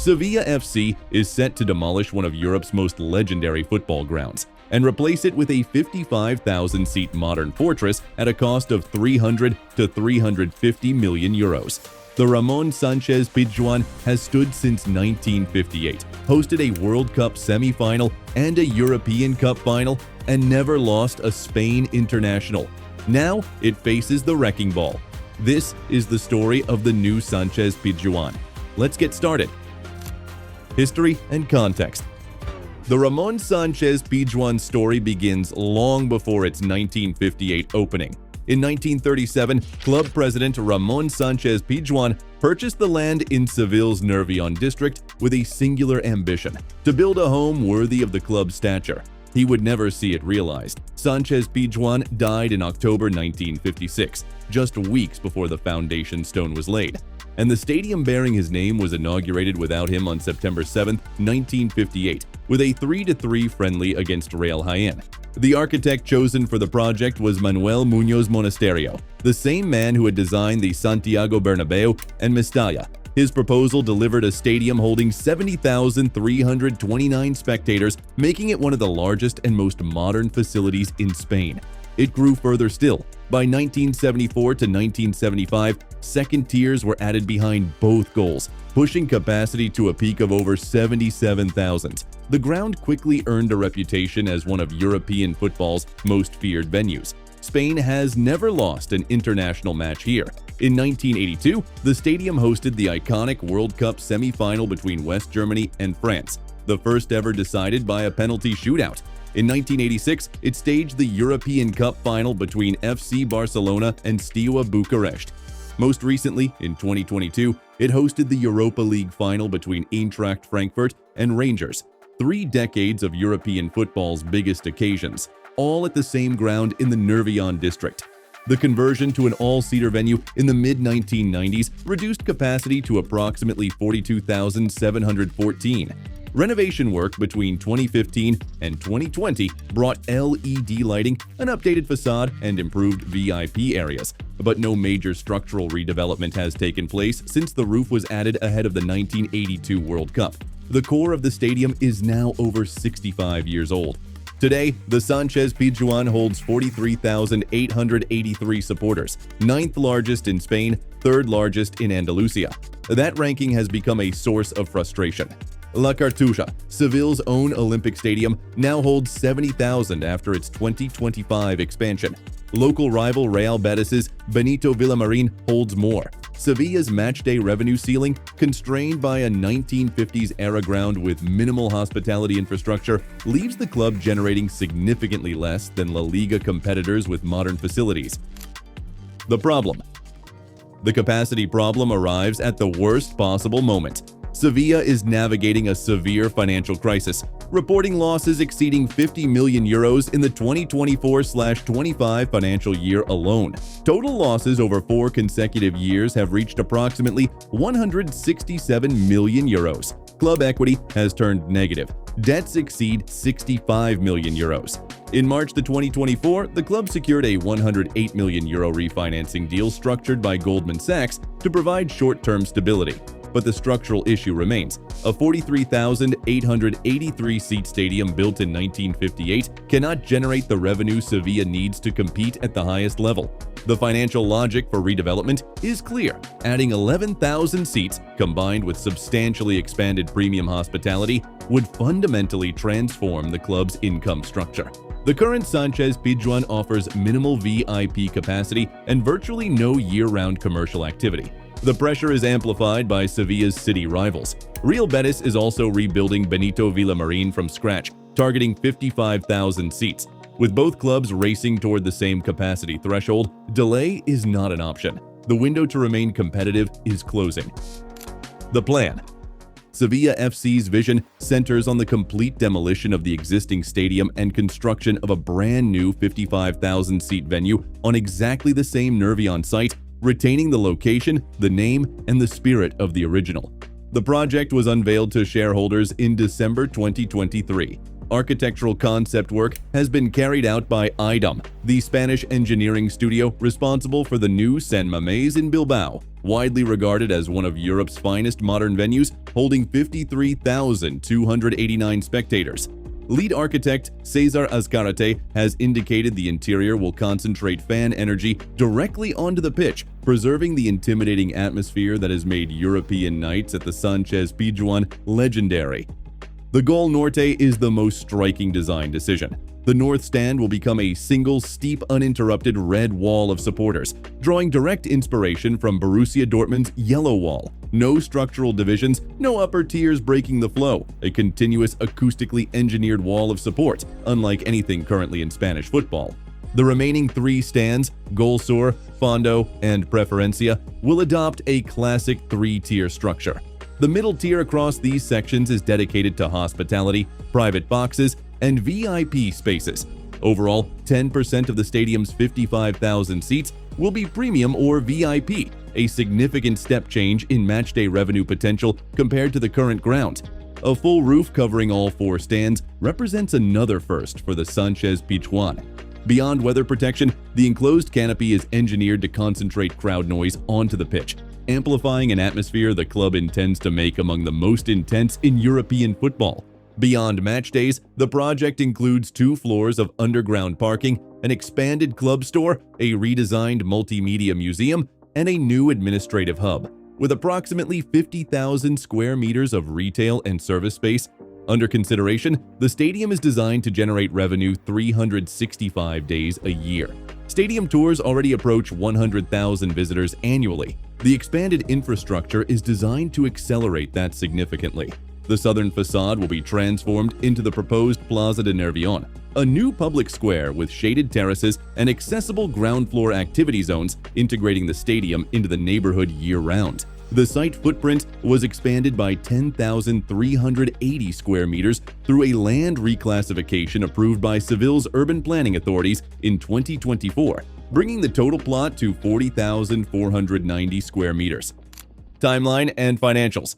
Sevilla FC is set to demolish one of Europe's most legendary football grounds and replace it with a 55,000-seat modern fortress at a cost of 300 to 350 million euros. The Ramón Sánchez-Pizjuán has stood since 1958, hosted a World Cup semi-final and a European Cup final, and never lost a Spain international. Now it faces the wrecking ball. This is the story of the new Sánchez-Pizjuán. Let's get started. History and context. The Ramón Sánchez-Pizjuán story begins long before its 1958 opening. In 1937, club president Ramón Sánchez-Pizjuán purchased the land in Seville's Nervión district with a singular ambition: to build a home worthy of the club's stature. He would never see it realized. Sánchez-Pizjuán died in October 1956, just weeks before the foundation stone was laid, and the stadium bearing his name was inaugurated without him on September 7, 1958, with a 3-3 friendly against Real Jaén. The architect chosen for the project was Manuel Muñoz Monasterio, the same man who had designed the Santiago Bernabéu and Mestalla. His proposal delivered a stadium holding 70,329 spectators, making it one of the largest and most modern facilities in Spain. It grew further still. By 1974 to 1975, second tiers were added behind both goals, pushing capacity to a peak of over 77,000. The ground quickly earned a reputation as one of European football's most feared venues. Spain has never lost an international match here. In 1982, the stadium hosted the iconic World Cup semi-final between West Germany and France, the first ever decided by a penalty shootout. In 1986, it staged the European Cup final between FC Barcelona and Steaua Bucharest. Most recently, in 2022, it hosted the Europa League final between Eintracht Frankfurt and Rangers. 3 decades of European football's biggest occasions, all at the same ground in the Nervión district. The conversion to an all-seater venue in the mid-1990s reduced capacity to approximately 42,714. Renovation work between 2015 and 2020 brought LED lighting, an updated facade, and improved VIP areas, but no major structural redevelopment has taken place since the roof was added ahead of the 1982 World Cup. The core of the stadium is now over 65 years old. Today, the Sánchez-Pizjuán holds 43,883 supporters, 9th largest in Spain, 3rd largest in Andalusia. That ranking has become a source of frustration. La Cartuja, Seville's own Olympic stadium, now holds 70,000 after its 2025 expansion. Local rival Real Betis's Benito Villamarín holds more. Sevilla's matchday revenue ceiling, constrained by a 1950s-era ground with minimal hospitality infrastructure, leaves the club generating significantly less than La Liga competitors with modern facilities. The problem. The capacity problem arrives at the worst possible moment. Sevilla is navigating a severe financial crisis, reporting losses exceeding 50 million euros in the 2024/25 financial year alone. Total losses over 4 consecutive years have reached approximately 167 million euros. Club equity has turned negative. Debts exceed 65 million euros. In March 2024, the club secured a 108 million euro refinancing deal structured by Goldman Sachs to provide short-term stability. But the structural issue remains. A 43,883-seat stadium built in 1958 cannot generate the revenue Sevilla needs to compete at the highest level. The financial logic for redevelopment is clear. Adding 11,000 seats, combined with substantially expanded premium hospitality, would fundamentally transform the club's income structure. The current Sánchez-Pizjuán offers minimal VIP capacity and virtually no year-round commercial activity. The pressure is amplified by Sevilla's city rivals. Real Betis is also rebuilding Benito Villamarín from scratch, targeting 55,000 seats. With both clubs racing toward the same capacity threshold, delay is not an option. The window to remain competitive is closing. The plan. Sevilla FC's vision centers on the complete demolition of the existing stadium and construction of a brand new 55,000-seat venue on exactly the same Nervión site, retaining the location, the name, and the spirit of the original. The project was unveiled to shareholders in December 2023. Architectural concept work has been carried out by IDOM, the Spanish engineering studio responsible for the new San Mamés in Bilbao, widely regarded as one of Europe's finest modern venues, holding 53,289 spectators. Lead architect Cesar Azcárate has indicated the interior will concentrate fan energy directly onto the pitch, preserving the intimidating atmosphere that has made European nights at the Sánchez-Pizjuán legendary. The Gol Norte is the most striking design decision. The north stand will become a single, steep, uninterrupted red wall of supporters, drawing direct inspiration from Borussia Dortmund's yellow wall. No structural divisions, no upper tiers breaking the flow, a continuous acoustically engineered wall of support, unlike anything currently in Spanish football. The remaining three stands, Gol Sur, Fondo, and Preferencia, will adopt a classic three-tier structure. The middle tier across these sections is dedicated to hospitality, private boxes, and VIP spaces. Overall, 10% of the stadium's 55,000 seats will be premium or VIP, a significant step change in matchday revenue potential compared to the current ground. A full roof covering all four stands represents another first for the Sánchez-Pizjuán. Beyond weather protection, the enclosed canopy is engineered to concentrate crowd noise onto the pitch, amplifying an atmosphere the club intends to make among the most intense in European football. Beyond match days, the project includes 2 floors of underground parking, an expanded club store, a redesigned multimedia museum, and a new administrative hub. With approximately 50,000 square meters of retail and service space under consideration, the stadium is designed to generate revenue 365 days a year. Stadium tours already approach 100,000 visitors annually. The expanded infrastructure is designed to accelerate that significantly. The southern facade will be transformed into the proposed Plaza de Nervión, a new public square with shaded terraces and accessible ground floor activity zones, integrating the stadium into the neighborhood year-round. The site footprint was expanded by 10,380 square meters through a land reclassification approved by Seville's urban planning authorities in 2024, bringing the total plot to 40,490 square meters. Timeline and financials.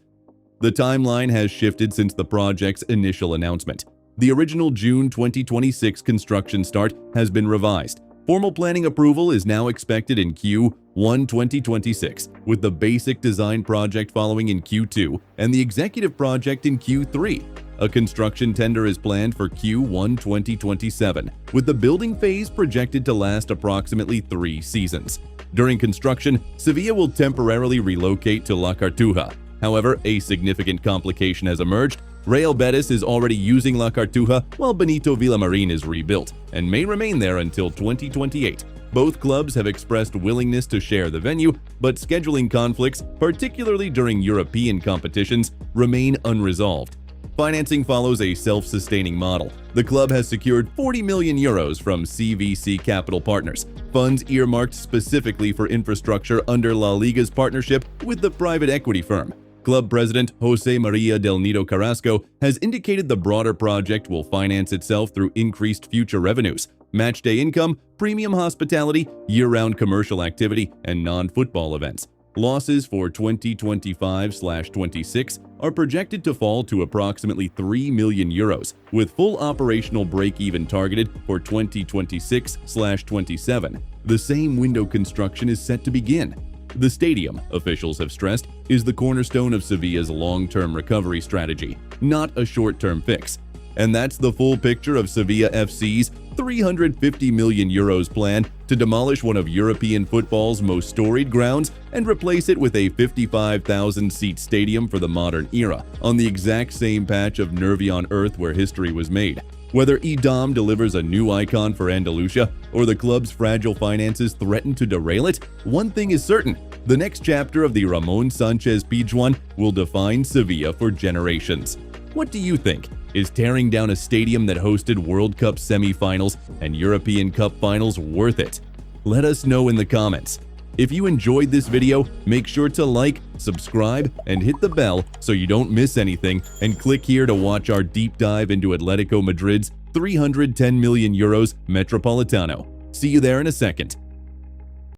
The timeline has shifted since the project's initial announcement. The original June 2026 construction start has been revised. Formal planning approval is now expected in Q1 2026, with the basic design project following in Q2 and the executive project in Q3. A construction tender is planned for Q1 2027, with the building phase projected to last approximately 3 seasons. During construction, Sevilla will temporarily relocate to La Cartuja. However, a significant complication has emerged. Real Betis is already using La Cartuja while Benito Villamarín is rebuilt and may remain there until 2028. Both clubs have expressed willingness to share the venue, but scheduling conflicts, particularly during European competitions, remain unresolved. Financing follows a self-sustaining model. The club has secured 40 million euros from CVC Capital Partners, funds earmarked specifically for infrastructure under La Liga's partnership with the private equity firm. Club president José María del Nido Carrasco has indicated the broader project will finance itself through increased future revenues, matchday income, premium hospitality, year-round commercial activity, and non-football events. Losses for 2025/26 are projected to fall to approximately 3 million euros, with full operational break-even targeted for 2026/27. The same window construction is set to begin. The stadium, officials have stressed, is the cornerstone of Sevilla's long-term recovery strategy, not a short-term fix. And that's the full picture of Sevilla FC's 350 million euros plan to demolish one of European football's most storied grounds and replace it with a 55,000-seat stadium for the modern era, on the exact same patch of Nervión earth where history was made. Whether IDOM delivers a new icon for Andalusia or the club's fragile finances threaten to derail it, one thing is certain: the next chapter of the Ramón Sánchez-Pizjuán will define Sevilla for generations. What do you think? Is tearing down a stadium that hosted World Cup semi-finals and European Cup finals worth it? Let us know in the comments. If you enjoyed this video, make sure to like, subscribe, and hit the bell so you don't miss anything, and click here to watch our deep dive into Atletico Madrid's 310 million euros Metropolitano. See you there in a second.